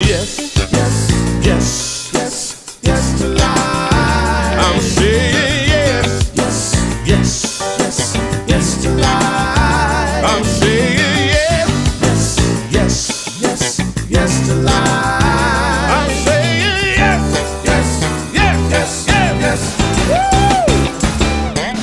yes, yes, yes, yes, yes to life. I'm saying yes, yes, yes, yes, yes to life. I'm saying yes, yes, yes, yes, yes to life. I'm saying yes, yes, yes, yes, yes, yes. Woo!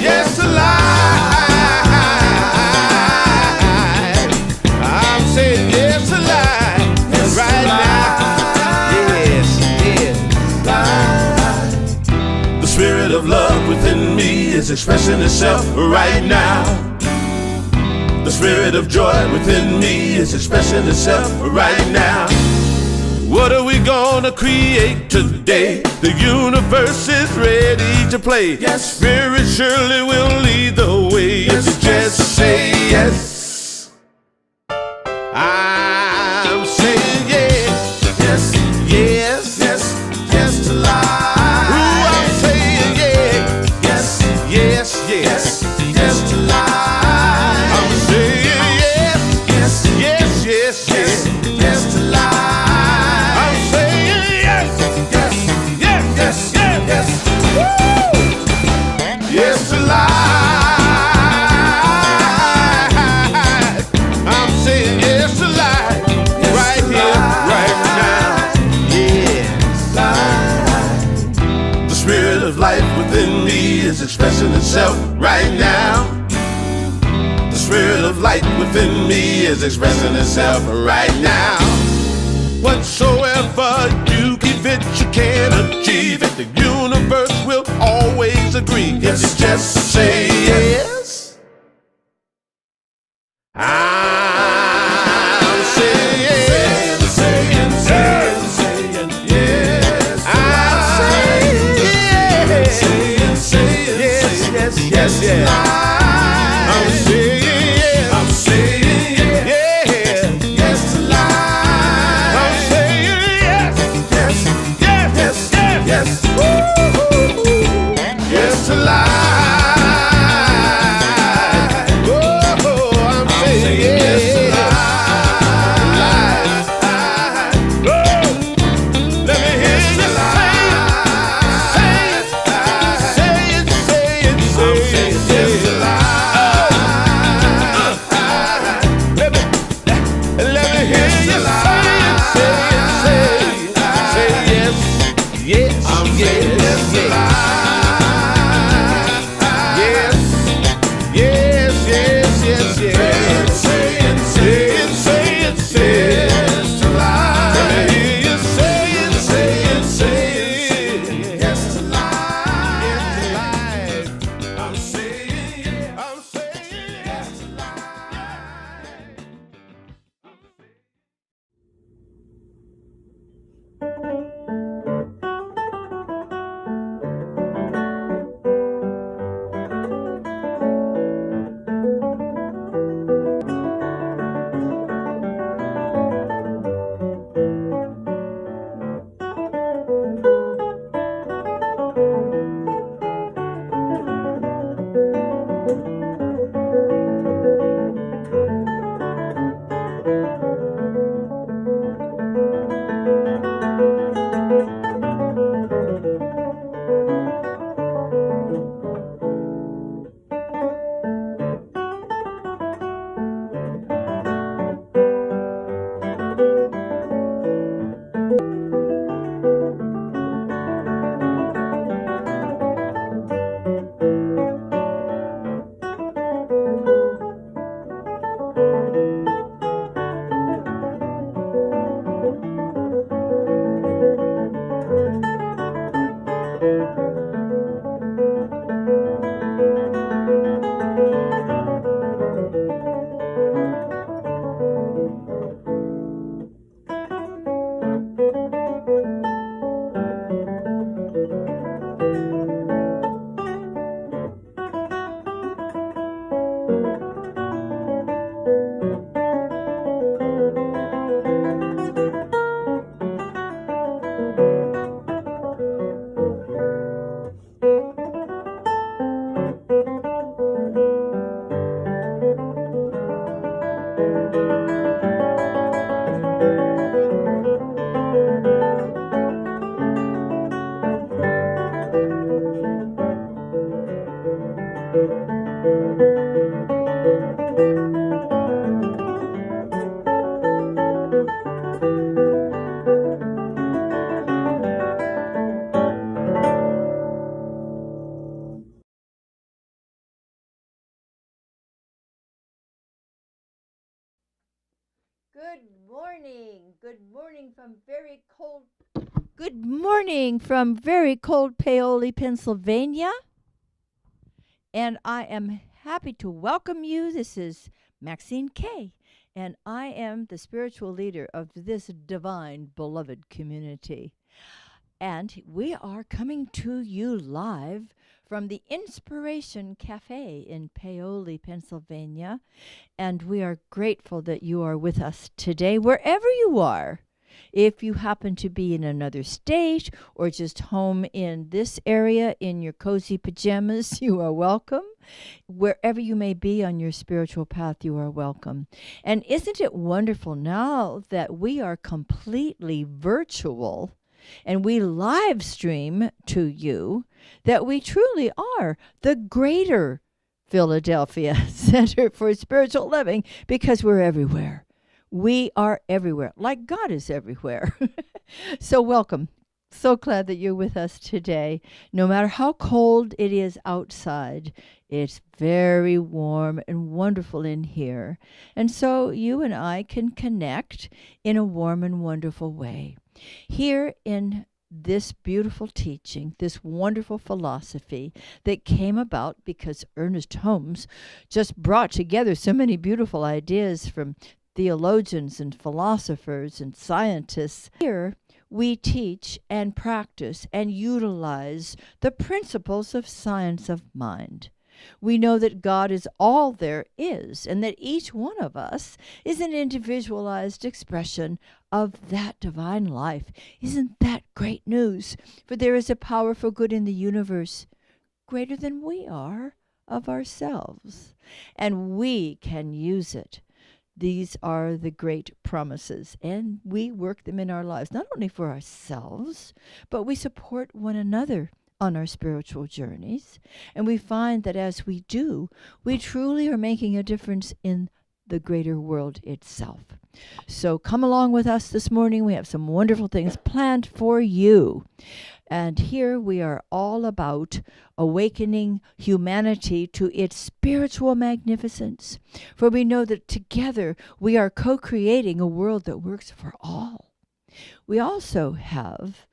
Yes to life. I'm saying yes to life. Yes right now. Yes, yes. The spirit of love within me is expressing itself right now. The spirit of joy within me is expressing itself right now. What are we gonna create today? The universe is ready to play. Yes, Spirit surely will lead the way. Yes, if you just say yes. I'm saying yes, yes, yes, yes, yes to life. Ooh, I'm saying yes, yes, yes, yes, yes to life. I'm saying yes, yes, yes, yes, yes, yes to life. I'm saying yes, yes, yes, yes, yes, yes. Woo! Yes to life. I'm saying yes to life. Yes right to here, life. Right now. Yes. Life. The spirit of life within me is expressing itself right now. The spirit of light within me is expressing itself right now. Whatsoever you give it, you can achieve it. The universe will always agree. Yes, if you just say yes. I'm saying yes. Saying, saying, saying, yes. I'm saying yes. Saying, saying, yes, yes, yes, yes. I'm saying yes. I'm saying yes. Yes to life. I'm saying yes. Yes, yes, yes, yes, yes. Woo-hoo-hoo. Yes to life. Good morning. Good morning from very cold. Good morning from very cold Paoli, Pennsylvania. And I am happy to welcome you. This is Maxine Kay, and I am the spiritual leader of this divine, beloved community. And we are coming to you live from the Inspiration Cafe in Paoli, Pennsylvania. And we are grateful that you are with us today, wherever you are. If you happen to be in another state or just home in this area in your cozy pajamas, you are welcome. Wherever you may be on your spiritual path, you are welcome. And isn't it wonderful now that we are completely virtual and we live stream to you that we truly are the greater Philadelphia Center for Spiritual Living, because we're everywhere. We are everywhere, like God is everywhere. So welcome. So glad that you're with us today. No matter how cold it is outside, it's very warm and wonderful in here. And so you and I can connect in a warm and wonderful way. Here in this beautiful teaching, this wonderful philosophy that came about because Ernest Holmes just brought together so many beautiful ideas from theologians and philosophers and scientists. Here we teach and practice and utilize the principles of science of mind. We know that God is all there is, and that each one of us is an individualized expression of that divine life. Isn't that great news? For there is a power for good in the universe greater than we are of ourselves, and we can use it. These are the great promises, and we work them in our lives, not only for ourselves, but we support one another on our spiritual journeys. And we find that as we do, we truly are making a difference in the greater world itself. So come along with us this morning. We have some wonderful things planned for you. And here we are all about awakening humanity to its spiritual magnificence. For we know that together we are co-creating a world that works for all. We also have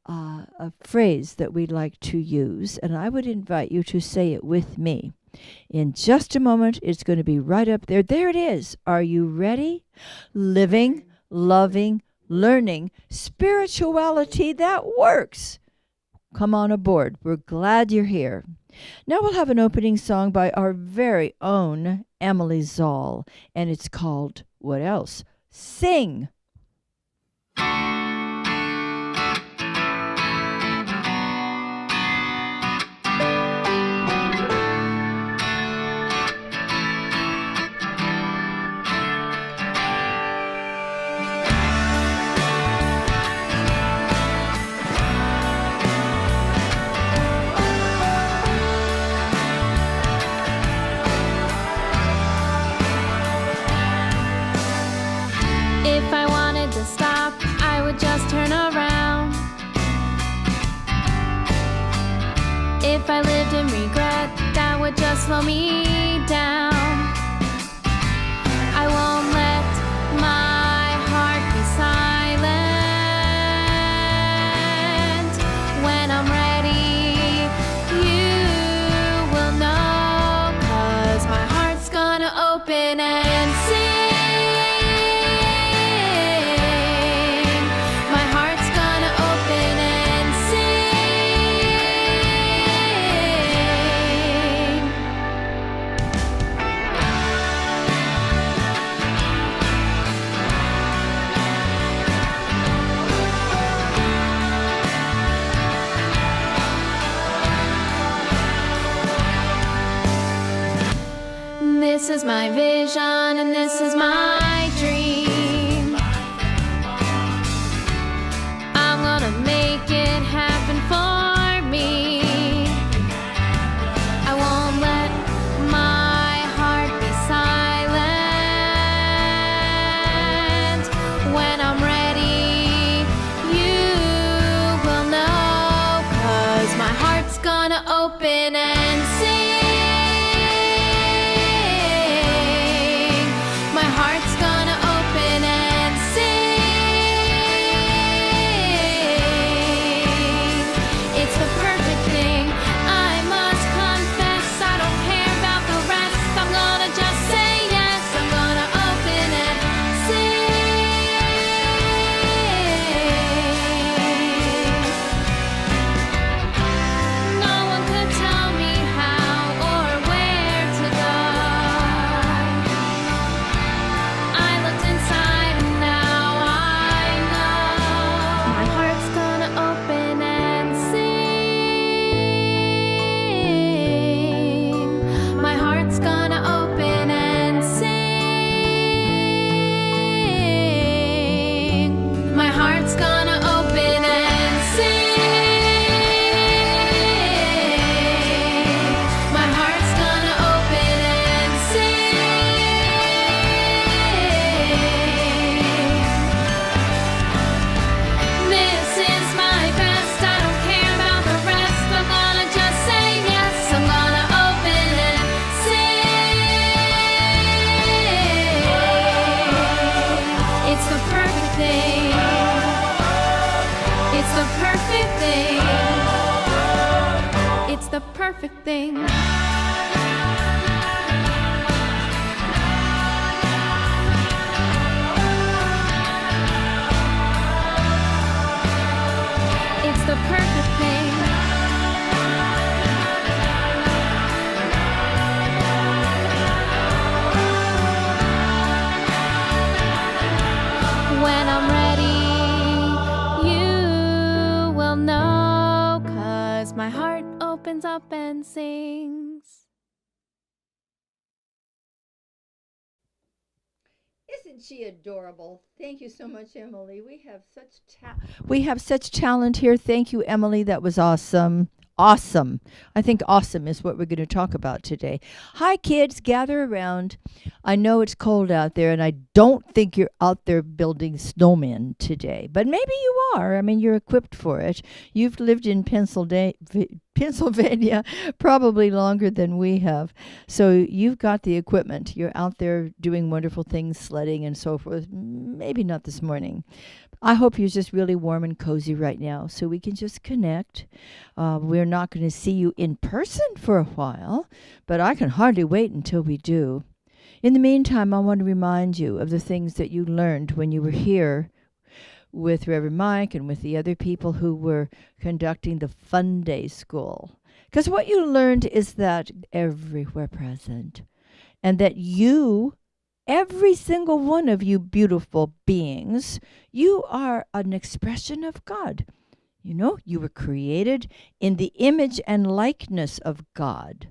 a phrase that we'd like to use, and I would invite you to say it with me. In just a moment, it's going to be right up there. There it is. Are you ready? Living, loving, learning, spirituality that works. Come on aboard. We're glad you're here. Now we'll have an opening song by our very own Emily Zoll, and it's called, what else? Sing. If I wanted to stop, I would just turn around. If I lived in regret, that would just slow me down. I won't let my heart be silent. When I'm ready, you will know, 'cause my heart's gonna open and sing. This is my vision and this is my dream. I'm gonna make it happen for me. I won't let my heart be silent. When I'm ready, you will know, 'cause my heart's gonna open and sing. My heart's gonna It's the perfect thing. It's the perfect thing. It's the perfect thing. When I'm ready, you will know, 'cause my heart opens up and sings. Isn't she adorable? Thank you so much, Emily. We have such talent here. Thank you, Emily. That was awesome. Awesome. I think awesome is what we're going to talk about today. Hi, kids. Gather around. I know it's cold out there, and I don't think you're out there building snowmen today, but maybe you are. I mean, you're equipped for it. You've lived in Pennsylvania probably longer than we have. So you've got the equipment. You're out there doing wonderful things, sledding and so forth. Maybe not this morning. I hope you're just really warm and cozy right now so we can just connect. We're not going to see you in person for a while, but I can hardly wait until we do. In the meantime, I want to remind you of the things that you learned when you were here with Reverend Mike and with the other people who were conducting the Fun Day School. Because what you learned is that everywhere present, and that you, every single one of you beautiful beings, you are an expression of God. You know, you were created in the image and likeness of God.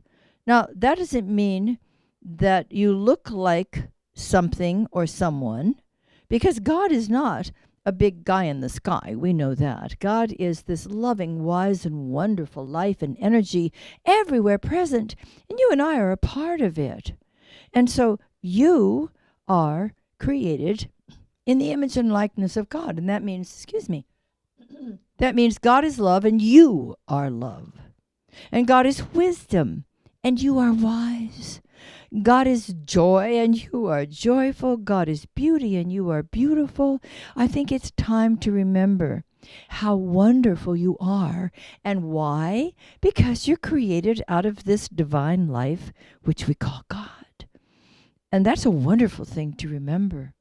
Now, that doesn't mean that you look like something or someone, because God is not a big guy in the sky. We know that. God is this loving, wise, and wonderful life and energy everywhere present, and you and I are a part of it. And so you are created in the image and likeness of God, and that means, that means God is love and you are love. And God is wisdom and you are wise. God is joy and you are joyful. God is beauty and you are beautiful. I think it's time to remember how wonderful you are. And why? Because you're created out of this divine life, which we call God. And that's a wonderful thing to remember.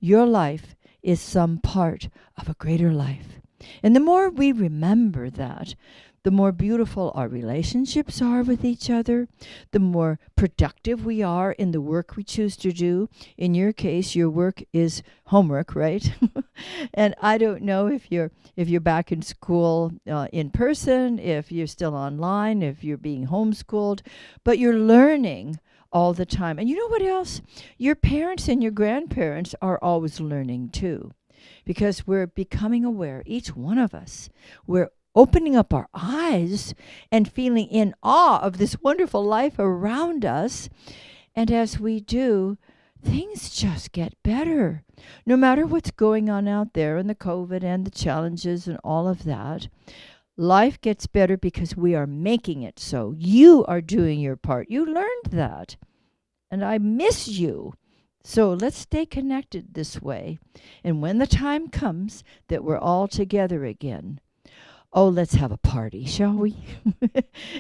Your life is some part of a greater life. And the more we remember that, the more beautiful our relationships are with each other, the more productive we are in the work we choose to do. In your case, your work is homework, right? And I don't know if you're back in school in person, if you're still online, if you're being homeschooled, but you're learning all the time. And you know what else? Your parents and your grandparents are always learning too, because we're becoming aware, each one of us. We're opening up our eyes and feeling in awe of this wonderful life around us. And as we do, things just get better. No matter what's going on out there and the COVID and the challenges and all of that, life gets better because we are making it so. You are doing your part. You learned that. And I miss you. So let's stay connected this way. And when the time comes that we're all together again, oh, let's have a party, shall we?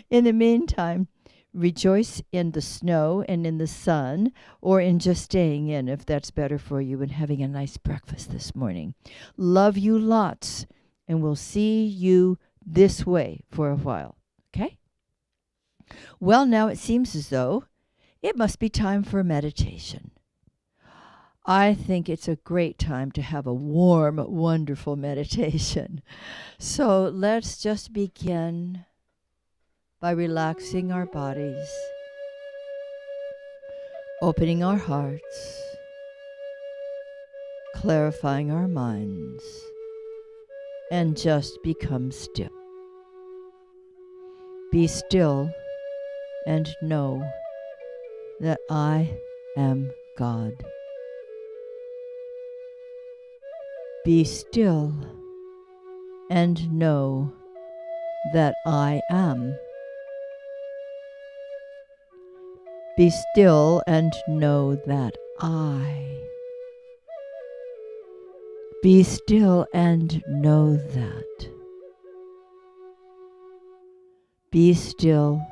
In the meantime, rejoice in the snow and in the sun, or in just staying in if that's better for you, and having a nice breakfast this morning. Love you lots, and we'll see you this way for a while, okay? Well, now it seems as though it must be time for meditation. I think it's a great time to have a warm, wonderful meditation. So let's just begin by relaxing our bodies, opening our hearts, clarifying our minds, and just become still. Be still and know that I am God. Be still and know that I am. Be still and know that I. Be still and know that. Be still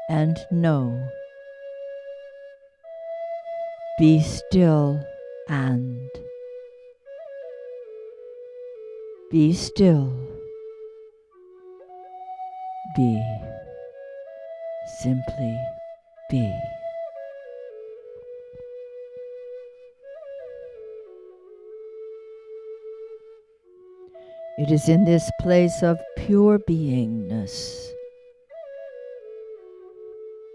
and know. Be still and be still. Be. Simply be. It is in this place of pure beingness,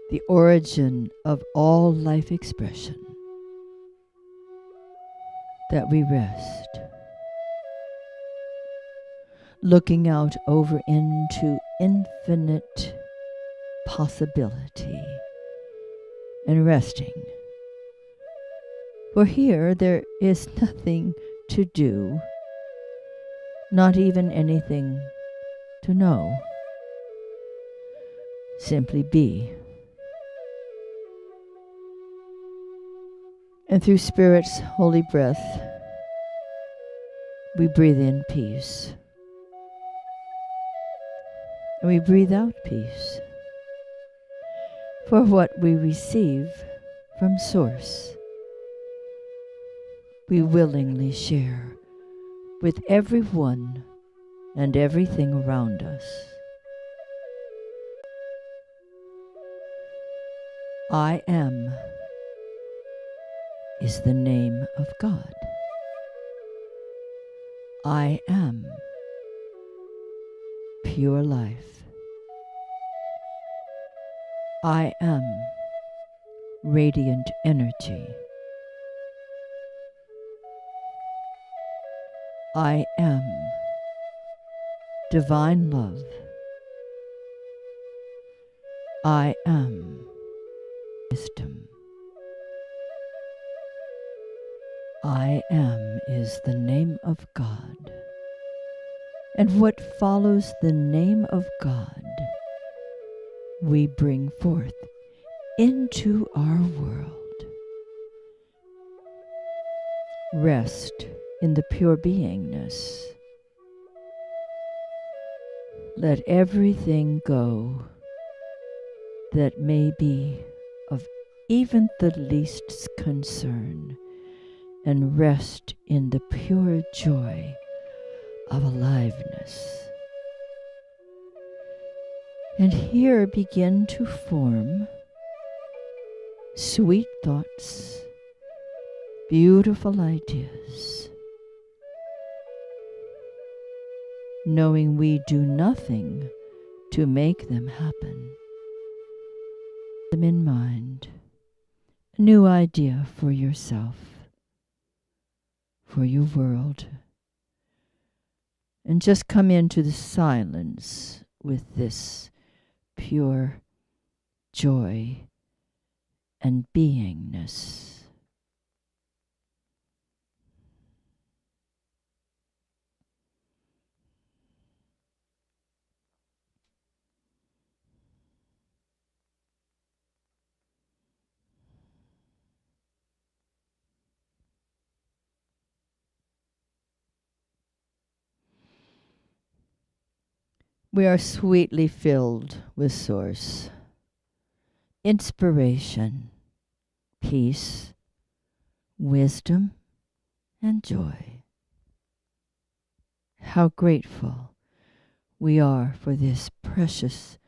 the origin of all life expression, that we rest, looking out over into infinite possibility and resting. For here there is nothing to do, not even anything to know. Simply be. And through Spirit's holy breath, we breathe in peace. And we breathe out peace. For what we receive from Source, we willingly share with everyone and everything around us. I am is the name of God. I am pure life. I am radiant energy. I am divine love. I am wisdom. I am is the name of God. And what follows the name of God, we bring forth into our world. Rest in the pure beingness. Let everything go that may be of even the least concern, and rest in the pure joy of aliveness. And here begin to form sweet thoughts, beautiful ideas, knowing we do nothing to make them happen. Them in mind, a new idea for yourself, for your world, and just come into the silence with this pure joy and beingness. We are sweetly filled with Source, inspiration, peace, wisdom, and joy. How grateful we are for this precious,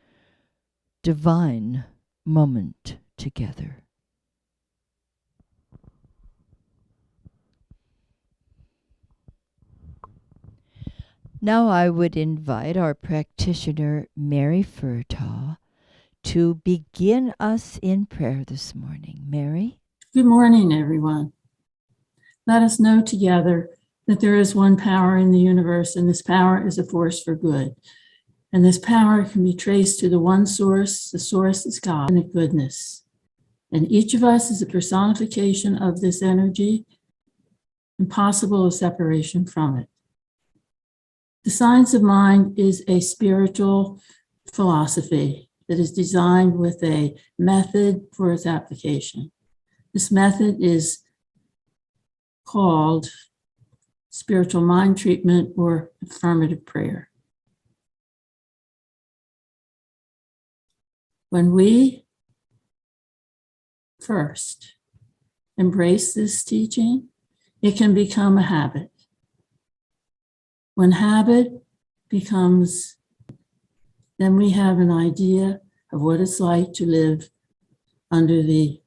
divine moment together. Now I would invite our practitioner, Mary Furtaw, to begin us in prayer this morning. Mary? Good morning, everyone. Let us know together that there is one power in the universe, and this power is a force for good. And this power can be traced to the one source. The source is God and goodness. And each of us is a personification of this energy, impossible of separation from it. The science of mind is a spiritual philosophy that is designed with a method for its application. This method is called spiritual mind treatment or affirmative prayer. When we first embrace this teaching, it can become a habit. When habit becomes, then we have an idea of what it's like to live under the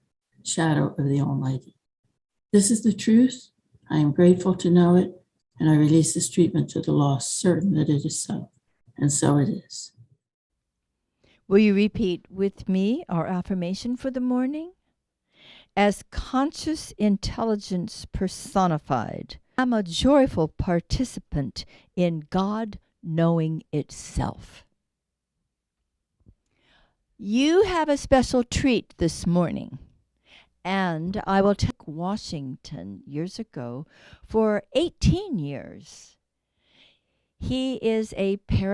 shadow of the Almighty. This is the truth. I am grateful to know it, and I release this treatment to the lost, certain that it is so. And so it is. Will you repeat with me our affirmation for the morning? As conscious intelligence personified, I'm a joyful participant in God knowing itself. You have a special treat this morning, and I will take Washington years ago for 18 years. He is a paraplegic